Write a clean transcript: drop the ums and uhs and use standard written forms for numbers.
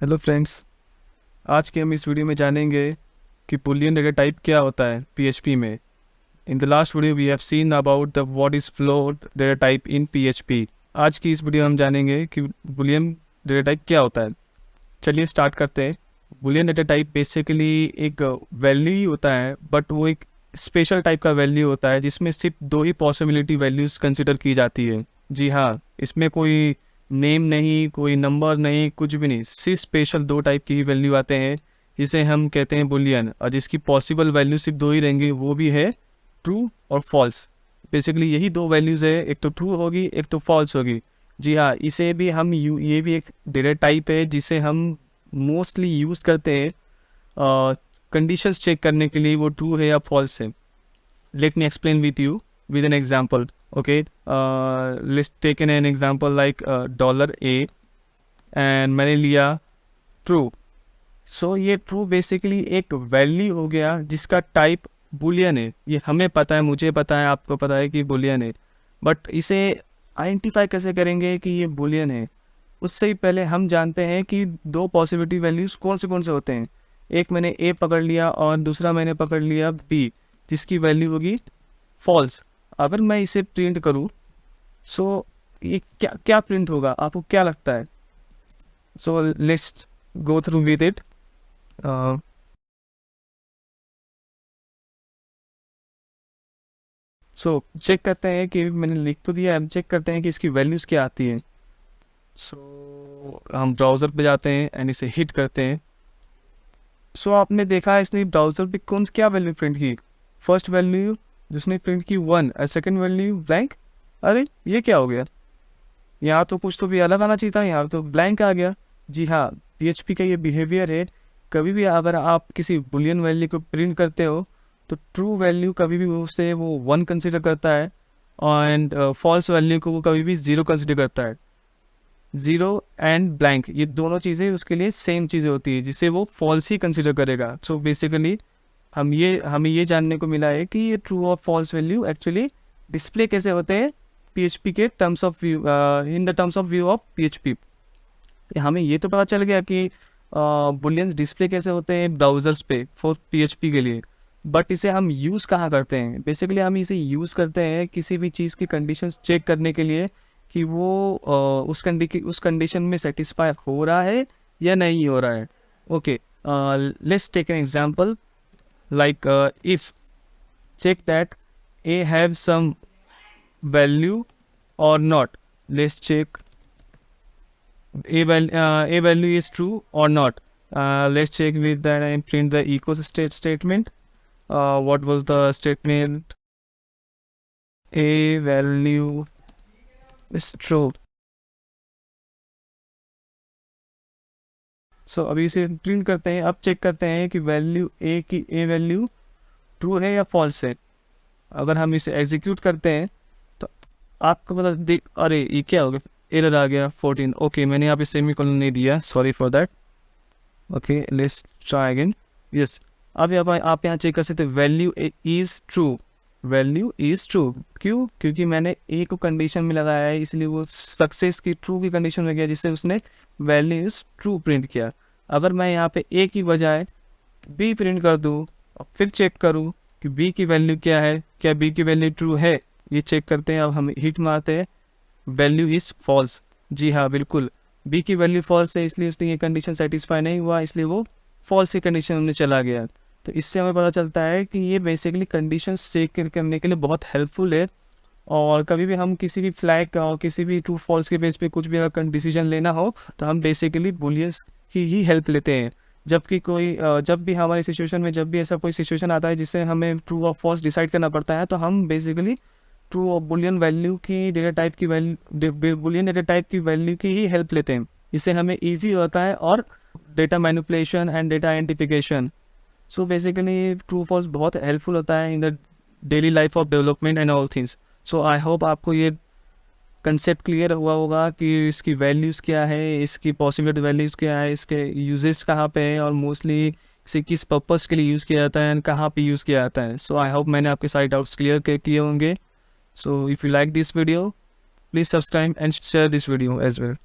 Hello friends, आज के हम इस वीडियो में जानेंगे कि बूलियन डेटा टाइप क्या होता है पीएचपी में। In the last video we have seen about the what is float data type in PHP. आज की इस वीडियो में हम जानेंगे कि बूलियन डेटा टाइप क्या होता है। चलिए स्टार्ट करते हैं। बूलियन डेटा टाइप बेसिकली एक वैल्यू ही होता है, बट वो एक स्पेशल टाइप का वैल्यू होता है जिसमें सिर्फ दो ही पॉसिबिलिटी वैल्यूज़ कंसिडर की जाती है। जी हाँ, इसमें कोई नेम नहीं, कोई नंबर नहीं, कुछ भी नहीं, सिर्फ स्पेशल दो टाइप की ही वैल्यू आते हैं जिसे हम कहते हैं बुलियन, और जिसकी पॉसिबल वैल्यू सिर्फ दो ही रहेंगी, वो भी है ट्रू और फॉल्स। बेसिकली यही दो वैल्यूज़ है, एक तो ट्रू होगी, एक तो फॉल्स होगी। जी हाँ, इसे भी हम ये भी एक डेटा टाइप है जिसे हम मोस्टली यूज़ करते हैं कंडीशंस चेक करने के लिए, वो ट्रू है या फॉल्स है। Let me explain with you with an example. Okay, let's take an example like $A and मैंने लिया ट्रू। सो ये ट्रू बेसिकली एक वैल्यू हो गया जिसका टाइप बुलियन है। ये हमें पता है, मुझे पता है, आपको पता है कि बुलियन है, बट इसे आइडेंटिफाई कैसे करेंगे कि ये बुलियन है? उससे ही पहले हम जानते हैं कि दो पॉसिबिलिटी वैल्यूज़ कौन से होते हैं। एक मैंने ए पकड़ लिया और दूसरा मैंने पकड़ लिया बी, जिसकी वैल्यू होगी फॉल्स। अगर मैं इसे प्रिंट करूँ, सो ये क्या क्या प्रिंट होगा, आपको क्या लगता है? So let's go through with it. So check करते हैं कि मैंने लिख तो दिया, अब चेक करते हैं कि इसकी वैल्यूज़ क्या आती हैं। सो हम ब्राउज़र पे जाते हैं एंड इसे हिट करते हैं। सो आपने देखा इसने ब्राउज़र पे कौन क्या वैल्यू प्रिंट की? फर्स्ट वैल्यू जिसने प्रिंट की 1 और सेकेंड वैल्यू ब्लैंक। अरे ये क्या हो गया? यहाँ तो कुछ तो भी अलग आना चाहिए था, यहाँ तो ब्लैंक आ गया। जी हाँ, पीएचपी का ये बिहेवियर है। कभी भी अगर आप किसी बुलियन वैल्यू को प्रिंट करते हो तो ट्रू वैल्यू कभी भी उसे वो 1 कंसिडर करता है, एंड फॉल्स वैल्यू को वो कभी भी 0 कंसिडर करता है। 0 एंड ब्लैंक ये दोनों चीज़ें उसके लिए सेम चीज़ें होती है, जिसे वो फॉल्स ही कंसिडर करेगा। सो बेसिकली हमें ये जानने को मिला है कि ये ट्रू और फॉल्स वैल्यू एक्चुअली डिस्प्ले कैसे होते हैं पीएचपी के terms of view, in the terms of view of PHP. हमें ये तो पता चल गया कि बुलियंस डिस्प्ले कैसे होते हैं ब्राउज़र्स पे फॉर पीएचपी के लिए, बट इसे हम यूज़ कहाँ करते हैं? बेसिकली हम इसे यूज़ करते हैं किसी भी चीज़ की कंडीशंस चेक करने के लिए कि वो उस कंडीशन में सेटिस्फाई हो रहा है या नहीं हो रहा है। Okay, let's take an example like if check that a have some value or not. Let's check a value is true or not. Let's check with that and print the echo statement. What was the statement? A value is true. सो अभी इसे print करते हैं। अब check करते हैं कि value ए value true है या फॉल्स है। अगर हम इसे एग्जीक्यूट करते हैं तो आपको पता देख, अरे ये क्या हो गया, एरर आ गया 14। ओके, मैंने यहाँ पे सेमीकोलन नहीं दिया, sorry for that. Okay, let's try again. Yes, अब आप यहाँ चेक कर सकते हैं value is true. Value is true क्यों? क्योंकि मैंने ए को कंडीशन में लगाया है, इसलिए वो सक्सेस की ट्रू की कंडीशन में गया, जिससे उसने वैल्यू इज़ ट्रू प्रिंट किया। अगर मैं यहाँ पे ए की बजाय बी प्रिंट कर दूँ और फिर चेक करूँ कि बी की वैल्यू क्या है, क्या बी की वैल्यू ट्रू है, ये चेक करते हैं। अब हम हिट मारते हैं, वैल्यू इज़ फॉल्स। जी हाँ, बिल्कुल बी की वैल्यू फॉल्स है, इसलिए उसने ये कंडीशन सेटिस्फाई नहीं हुआ, इसलिए वो फॉल्स की कंडीशन में चला गया। तो इससे हमें पता चलता है कि ये बेसिकली कंडीशन चेक करने के लिए बहुत हेल्पफुल है। और कभी भी हम किसी भी फ्लैग का और किसी भी ट्रू फॉल्स के बेस पे कुछ भी अगर डिसीजन लेना हो तो हम बेसिकली बुलियंस की ही हेल्प लेते हैं। जबकि जब भी हमारी सिचुएशन में जब भी ऐसा कोई सिचुएशन आता है जिससे हमें ट्रू और फॉल्स डिसाइड करना पड़ता है, तो हम बेसिकली ट्रू और बुलियन वैल्यू की डेटा टाइप की बुलियन डेटा टाइप की वैल्यू की ही हेल्प लेते हैं। इससे हमें ईजी होता है और data manipulation and data identification. So basically true false बहुत हेल्पफुल होता है in the daily life of development and all things. So I hope आपको ये कंसेप्ट क्लियर हुआ होगा कि इसकी वैल्यूज़ क्या है, इसकी पॉसिबल वैल्यूज़ क्या है, इसके यूजेस कहाँ पे है, और मोस्टली इसे किस पर्पस के लिए यूज़ किया जाता है एंड कहाँ पे यूज़ किया जाता है। सो आई होप मैंने आपके सारे डाउट्स क्लियर किए होंगे। So if you like this video, please subscribe and share this video as well.